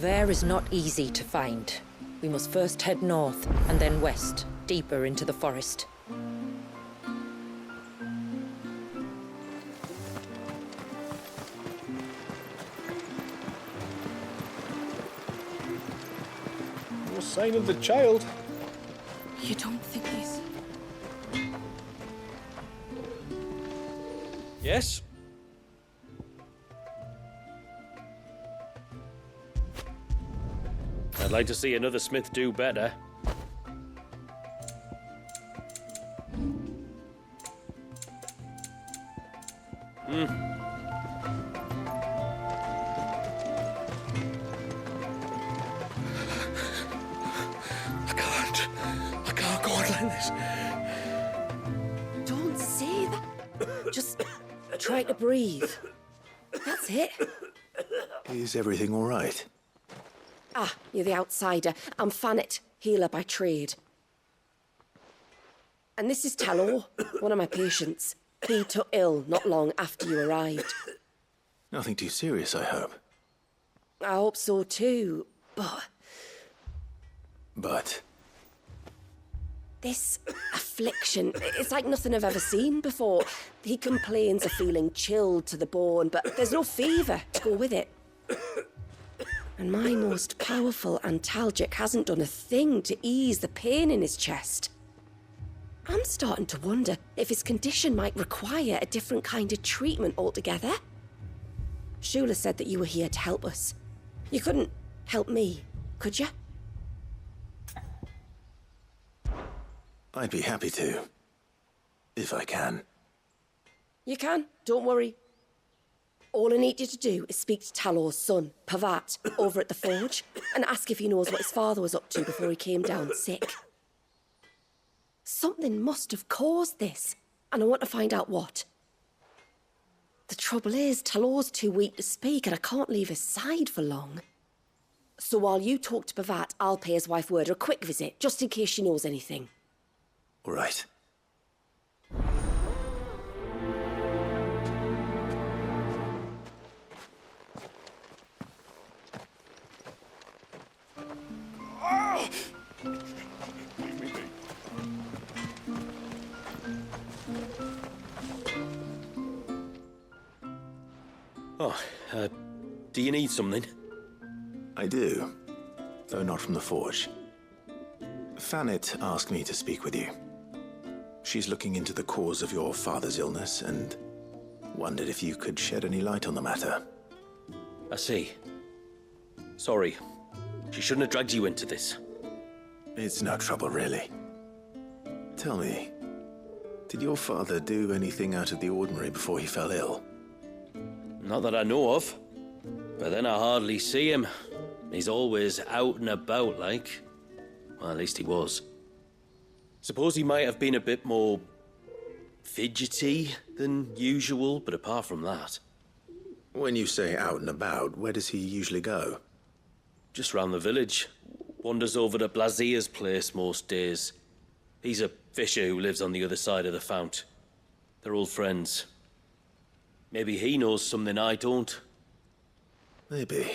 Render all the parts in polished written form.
Purveyor is not easy to find. We must first head north, and then west, deeper into the forest. No sign of the child. You don't think he's... Yes? I'd like to see another smith do better. I can't go on like this. Don't say that. Just try to breathe. That's it. Is everything all right? Ah, you're the outsider. I'm Fannet, healer by trade. And this is Talor, one of my patients. He took ill not long after you arrived. Nothing too serious, I hope. I hope so too, but... But... This affliction, it's like nothing I've ever seen before. He complains of feeling chilled to the bone, but there's no fever to go with it. And my most powerful antalgic hasn't done a thing to ease the pain in his chest. I'm starting to wonder if his condition might require a different kind of treatment altogether. Shula said that you were here to help us. You couldn't help me, could you? I'd be happy to. If I can. You can, don't worry. All I need you to do is speak to Talor's son, Pavat, over at the forge, and ask if he knows what his father was up to before he came down sick. Something must have caused this, and I want to find out what. The trouble is, Talor's too weak to speak, and I can't leave his side for long. So while you talk to Pavat, I'll pay his wife word a quick visit, just in case she knows anything. All right. Do you need something? I do, though not from the forge. Fannet asked me to speak with you. She's looking into the cause of your father's illness and wondered if you could shed any light on the matter. I see. Sorry. She shouldn't have dragged you into this. It's no trouble, really. Tell me, did your father do anything out of the ordinary before he fell ill? Not that I know of. But then I hardly see him. He's always out and about, like. Well, at least he was. Suppose he might have been a bit more fidgety than usual, but apart from that... When you say out and about, where does he usually go? Just round the village. Wanders over to Blazier's place most days. He's a fisher who lives on the other side of the fount. They're old friends. Maybe he knows something I don't. Maybe.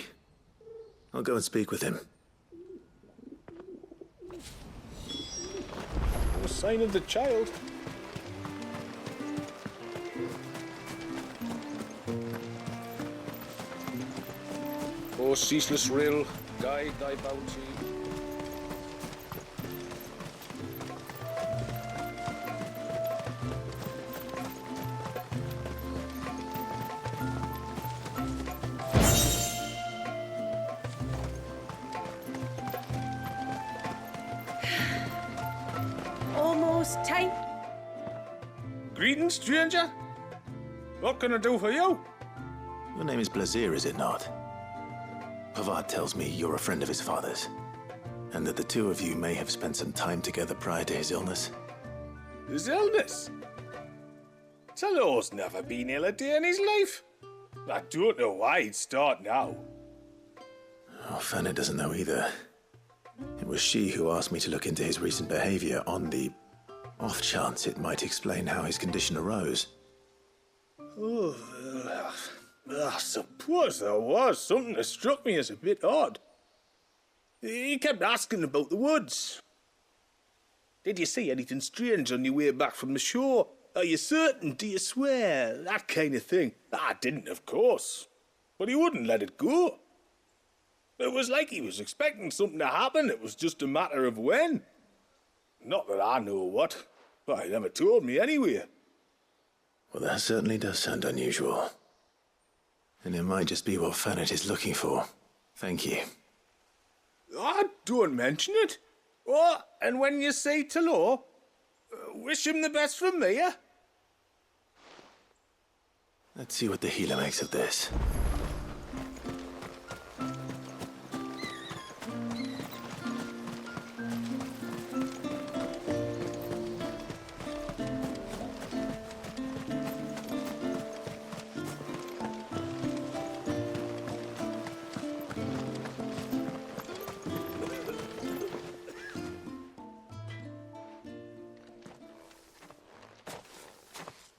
I'll go and speak with him. No sign of the child. Oh, ceaseless rill, guide thy bounty. Almost time. Greetings, stranger. What can I do for you? Your name is Blazier, is it not? Pavad tells me you're a friend of his father's, and that the two of you may have spent some time together prior to his illness. His illness? Talor's never been ill a day in his life. I don't know why he'd start now. Oh, Fanny doesn't know either. It was she who asked me to look into his recent behavior on the off chance it might explain how his condition arose. Oh, I suppose there was something that struck me as a bit odd. He kept asking about the woods. Did you see anything strange on your way back from the shore? Are you certain? Do you swear? That kind of thing. I didn't, of course. But he wouldn't let it go. It was like he was expecting something to happen. It was just a matter of when. Not that I know what. But he never told me anyway. Well, that certainly does sound unusual. And it might just be what Fanet is looking for. Thank you. Don't mention it. Oh, and when you say hello, wish him the best from me, eh? Let's see what the healer makes of this.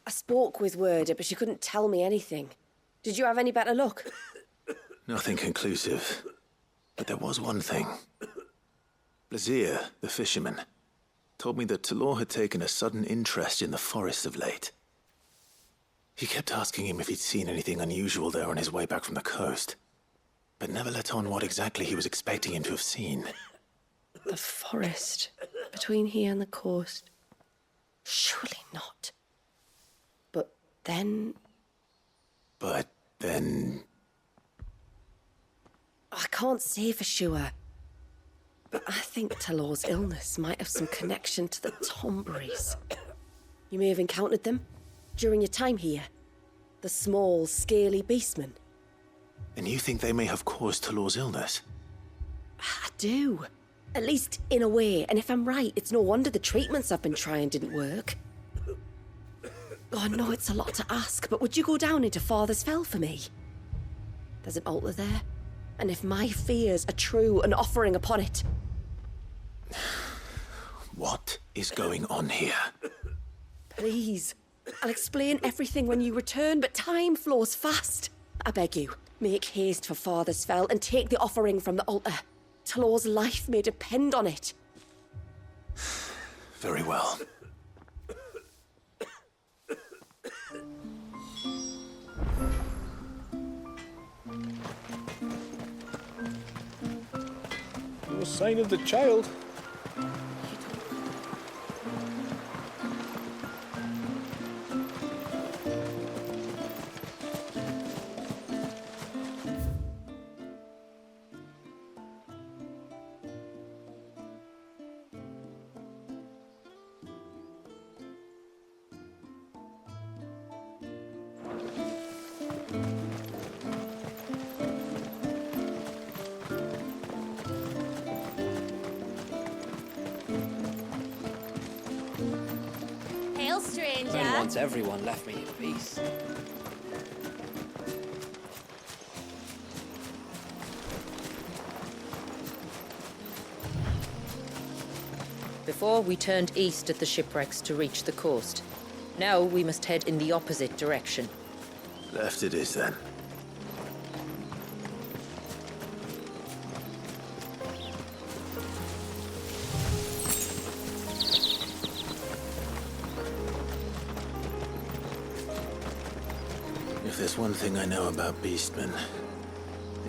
I spoke with Werder, but she couldn't tell me anything. Did you have any better luck? Nothing conclusive. But there was one thing. Blazier, the fisherman, told me that Talor had taken a sudden interest in the forest of late. He kept asking him if he'd seen anything unusual there on his way back from the coast, but never let on what exactly he was expecting him to have seen. The forest. Between here and the coast. Surely not. But then... I can't say for sure. But I think Talor's illness might have some connection to the Tomberries. You may have encountered them during your time here. The small, scaly beastmen. And you think they may have caused Talor's illness? I do. At least in a way. And if I'm right, it's no wonder the treatments I've been trying didn't work. Oh, I know it's a lot to ask, but would you go down into Father's Fell for me? There's an altar there, and if my fears are true, an offering upon it. What is going on here? Please. I'll explain everything when you return, but time flows fast. I beg you, make haste for Father's Fell and take the offering from the altar. Talor's life may depend on it. Very well. No sign of the child. Hail, stranger. When once everyone left me in peace. Before, we turned east at the shipwrecks to reach the coast. Now we must head in the opposite direction. Left it is then. If there's one thing I know about beastmen,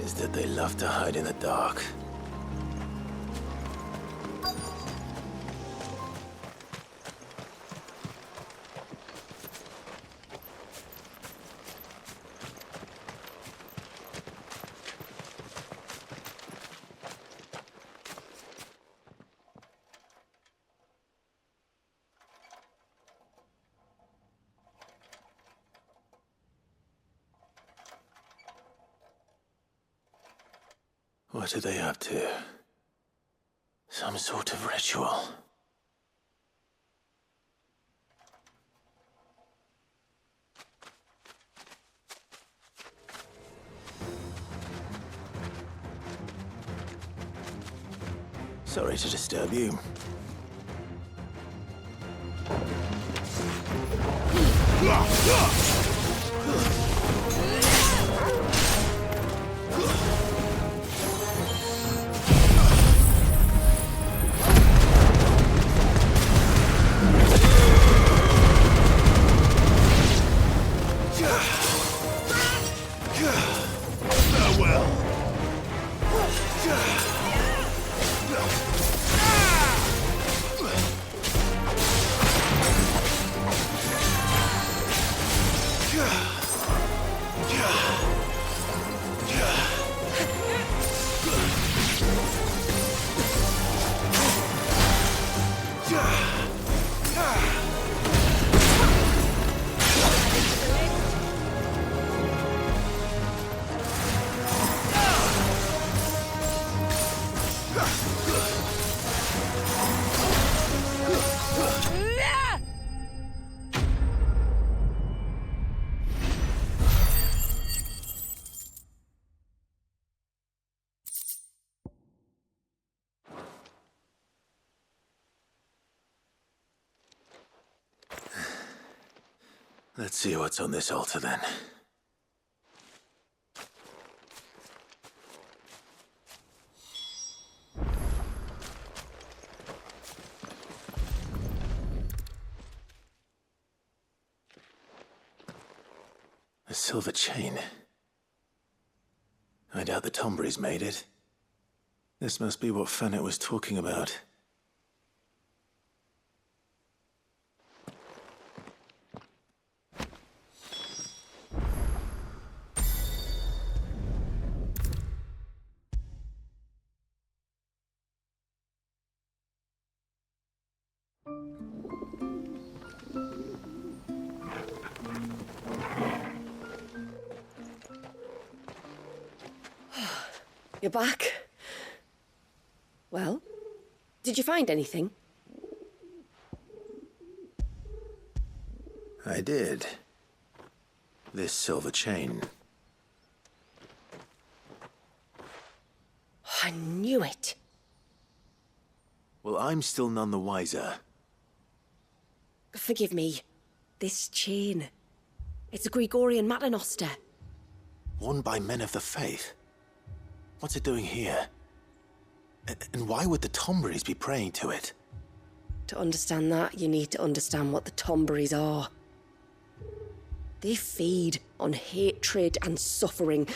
is that they love to hide in the dark. What are they up to? Some sort of ritual. Sorry to disturb you. Let's see what's on this altar then. A silver chain. I doubt the Tomberries made it. This must be what Fanet was talking about. You're back. Well, did you find anything? I did. This silver chain. I knew it. Well, I'm still none the wiser. Forgive me. This chain. It's a Gregorian Maternoster. Worn by men of the faith. What's it doing here? And why would the Tomberries be praying to it? To understand that, you need to understand what the Tomberries are. They feed on hatred and suffering.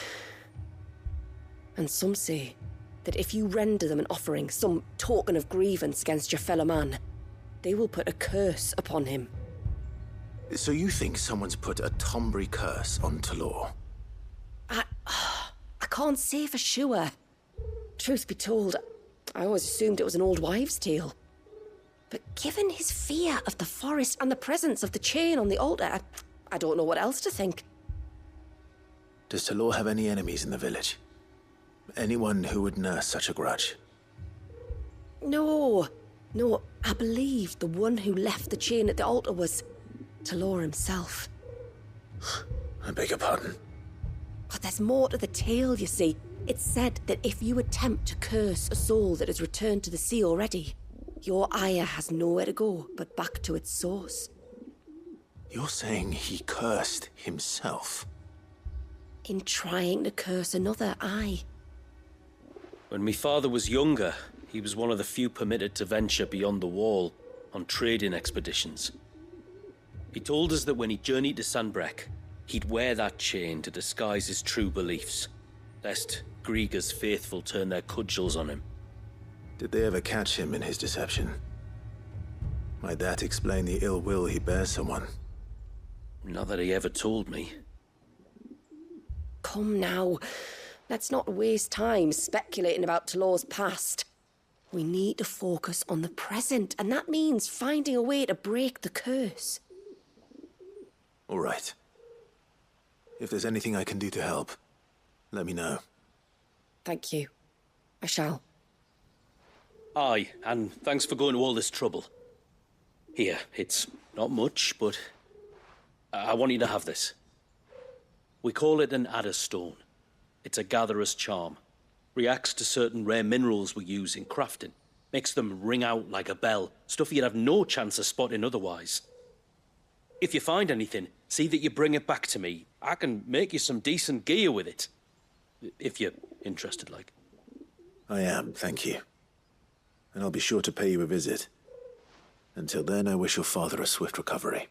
And some say that if you render them an offering, some token of grievance against your fellow man, they will put a curse upon him. So you think someone's put a Tomberry curse on Talor? I can't say for sure. Truth be told, I always assumed it was an old wives' tale. But given his fear of the forest and the presence of the chain on the altar, I don't know what else to think. Does Talor have any enemies in the village? Anyone who would nurse such a grudge? No, I believe the one who left the chain at the altar was Talor himself. I beg your pardon? But there's more to the tale, you see. It's said that if you attempt to curse a soul that has returned to the sea already, your ire has nowhere to go but back to its source. You're saying he cursed himself? In trying to curse another, aye. When my father was younger, he was one of the few permitted to venture beyond the wall on trading expeditions. He told us that when he journeyed to Sanbreque, he'd wear that chain to disguise his true beliefs, lest Griega's faithful turn their cudgels on him. Did they ever catch him in his deception? Might that explain the ill will he bears someone? Not that he ever told me. Come now. Let's not waste time speculating about Talor's past. We need to focus on the present, and that means finding a way to break the curse. All right. If there's anything I can do to help, let me know. Thank you. I shall. Aye, and thanks for going to all this trouble. Here, it's not much, but I want you to have this. We call it an adder stone. It's a gatherer's charm. Reacts to certain rare minerals we use in crafting. Makes them ring out like a bell, stuff you'd have no chance of spotting otherwise. If you find anything, see that you bring it back to me. I can make you some decent gear with it. If you're interested, like. I am, thank you. And I'll be sure to pay you a visit. Until then, I wish your father a swift recovery.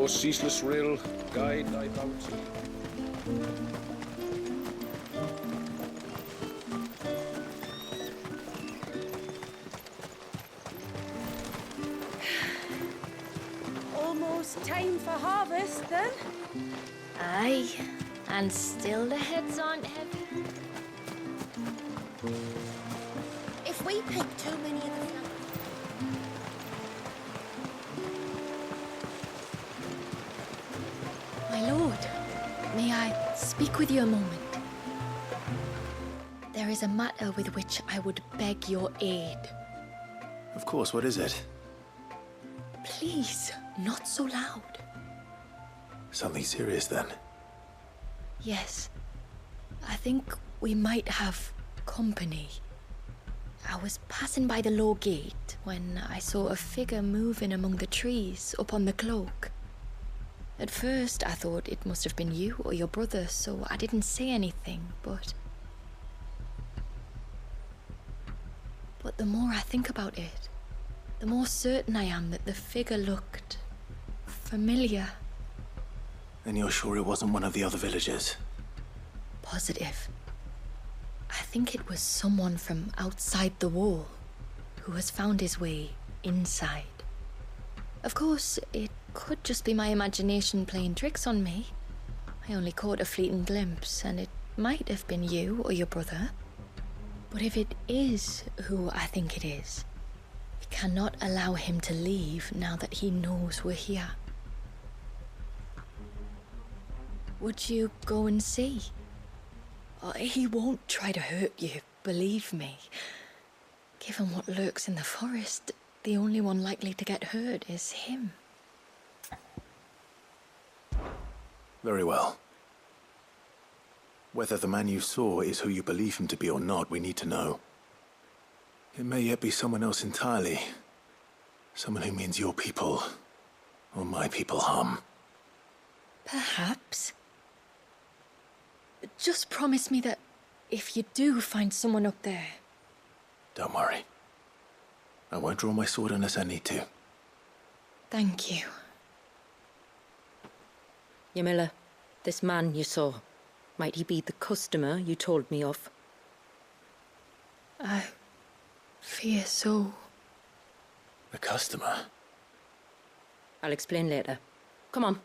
your ceaseless rill, guide thy bounty. Almost time for harvest, then? Aye, and still the heads aren't heavy. If we pick too many of the flowers... My lord, may I speak with you a moment? There is a matter with which I would beg your aid. Of course, what is it? Please, not so loud. Something serious, then? Yes, I think we might have company. I was passing by the low gate when I saw a figure moving among the trees up on the cloak. At first, I thought it must have been you or your brother, so I didn't say anything, but the more I think about it, the more certain I am that the figure looked familiar. And you're sure it wasn't one of the other villagers? Positive. I think it was someone from outside the wall who has found his way inside. Of course, it could just be my imagination playing tricks on me. I only caught a fleeting glimpse, and it might have been you or your brother. But if it is who I think it is, we cannot allow him to leave now that he knows we're here. Would you go and see? He won't try to hurt you, believe me. Given what lurks in the forest, the only one likely to get hurt is him. Very well. Whether the man you saw is who you believe him to be or not, we need to know. It may yet be someone else entirely. Someone who means your people, or my people, harm. Perhaps. Just promise me that if you do find someone up there... Don't worry. I won't draw my sword unless I need to. Thank you. Yamila, this man you saw, might he be the customer you told me of? I fear so. The customer? I'll explain later. Come on.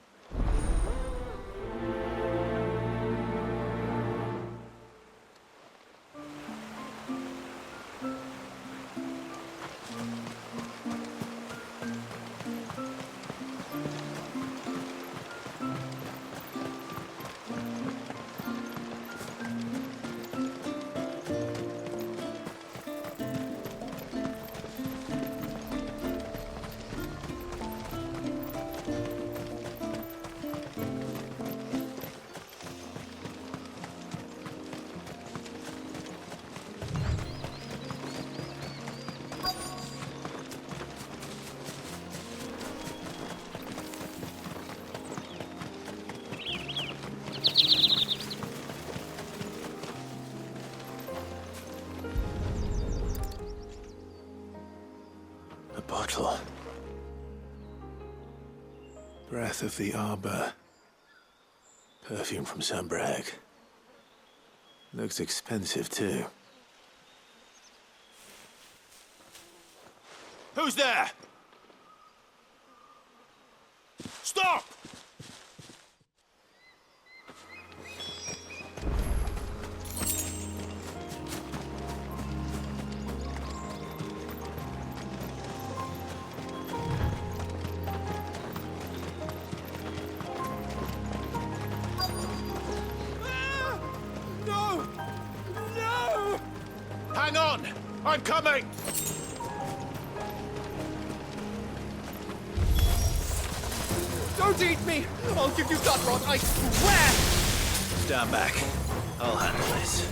Bottle. Breath of the arbor. Perfume from Sunbrag. Looks expensive, too. Who's there? Stop! Hang on! I'm coming! Don't eat me! I'll give you gut rot, I swear! Stand back. I'll handle this.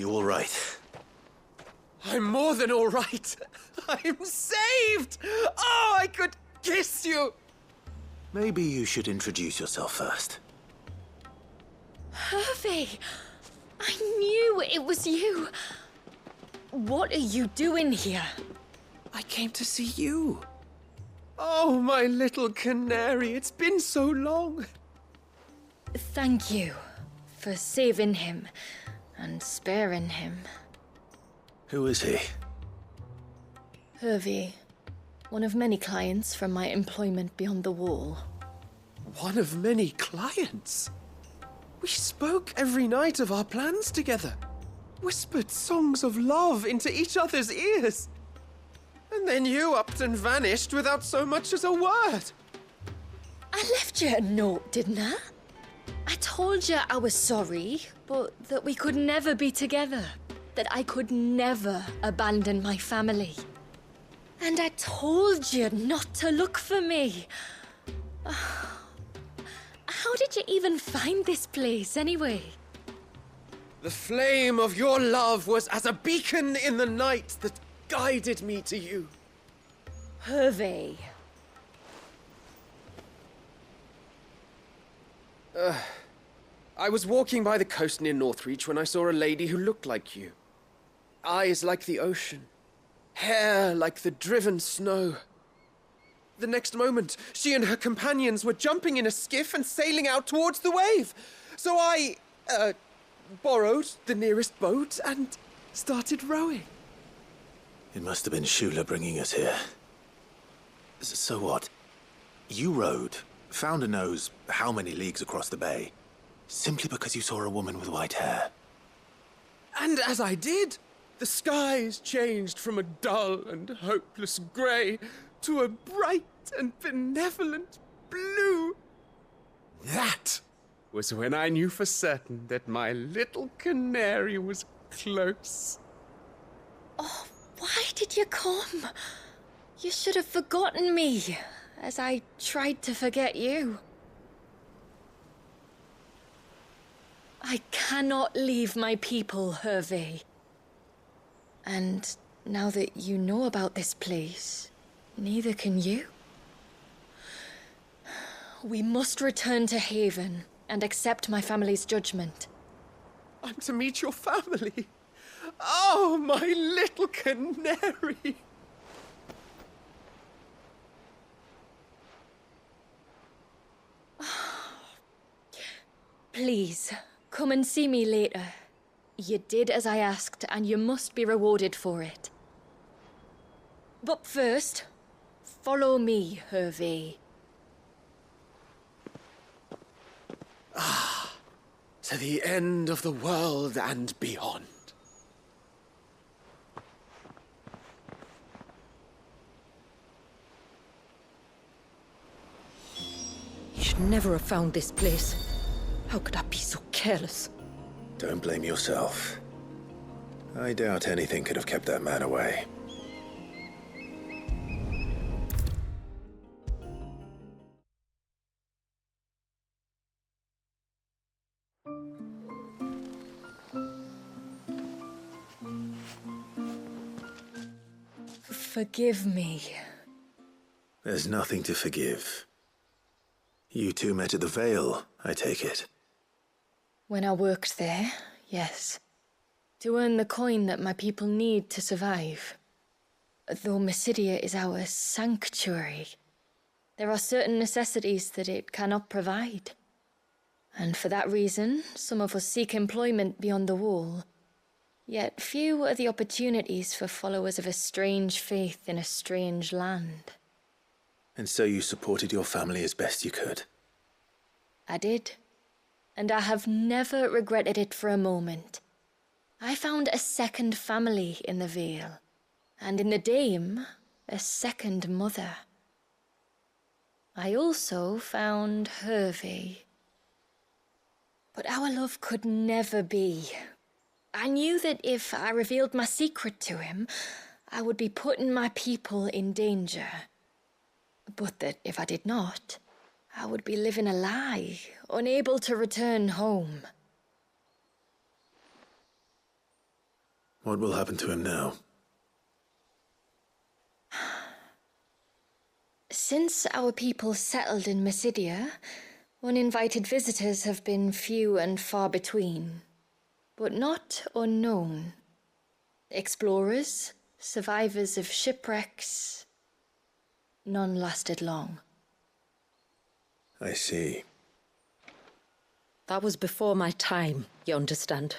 you all right? I'm more than all right. I'm saved! Oh, I could kiss you! Maybe you should introduce yourself first. Hervey! I knew it was you. What are you doing here? I came to see you. Oh, my little canary, it's been so long. Thank you for saving him and sparing him. Who is he? Hervey, one of many clients from my employment beyond the wall. One of many clients? We spoke every night of our plans together. Whispered songs of love into each other's ears. And then you upped and vanished without so much as a word. I left you a note, didn't I? I told you I was sorry, but that we could never be together. That I could never abandon my family. And I told you not to look for me. How did you even find this place, anyway? The flame of your love was as a beacon in the night that guided me to you. Hervey. I was walking by the coast near Northreach when I saw a lady who looked like you. Eyes like the ocean. Hair like the driven snow. The next moment, she and her companions were jumping in a skiff and sailing out towards the wave. So I, borrowed the nearest boat and started rowing. It must have been Shula bringing us here. So what? You rowed, founder knows how many leagues across the bay, simply because you saw a woman with white hair. And as I did, the skies changed from a dull and hopeless grey to a bright and benevolent blue. That was when I knew for certain that my little canary was close. Oh, why did you come? You should have forgotten me, as I tried to forget you. I cannot leave my people, Hervey. And now that you know about this place, neither can you. We must return to Haven and accept my family's judgment. I'm to meet your family. Oh, my little canary. Please, come and see me later. You did as I asked, and you must be rewarded for it. But first, follow me, Hervey. To the end of the world and beyond. You should never have found this place. How could I be so careless? Don't blame yourself. I doubt anything could have kept that man away. Forgive me. There's nothing to forgive. You two met at the Vale, I take it. When I worked there, yes. To earn the coin that my people need to survive. Though Mysidia is our sanctuary, there are certain necessities that it cannot provide. And for that reason, some of us seek employment beyond the wall. Yet few are the opportunities for followers of a strange faith in a strange land. And so you supported your family as best you could? I did. And I have never regretted it for a moment. I found a second family in the Vale, and in the Dame, a second mother. I also found Hervey. But our love could never be. I knew that if I revealed my secret to him, I would be putting my people in danger. But that if I did not, I would be living a lie, unable to return home. What will happen to him now? Since our people settled in Mysidia, uninvited visitors have been few and far between, but not unknown. Explorers, survivors of shipwrecks, none lasted long. I see. That was before my time, you understand.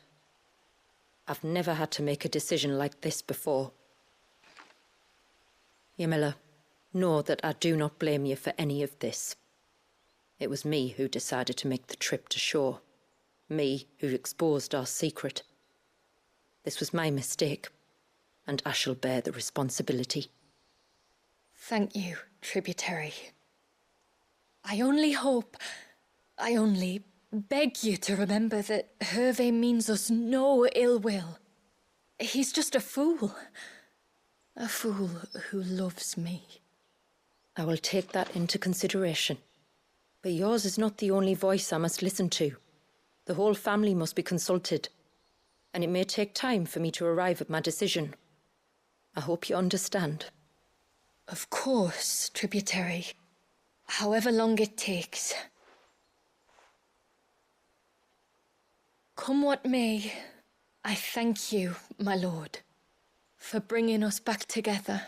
I've never had to make a decision like this before. Yamila, know that I do not blame you for any of this. It was me who decided to make the trip to shore. Me who exposed our secret. This was my mistake, and I shall bear the responsibility. Thank you, tributary. I only beg you to remember that Hervé means us no ill will. He's just a fool. A fool who loves me. I will take that into consideration. But yours is not the only voice I must listen to. The whole family must be consulted, and it may take time for me to arrive at my decision. I hope you understand. Of course, tributary. However long it takes. Come what may, I thank you, my lord, for bringing us back together.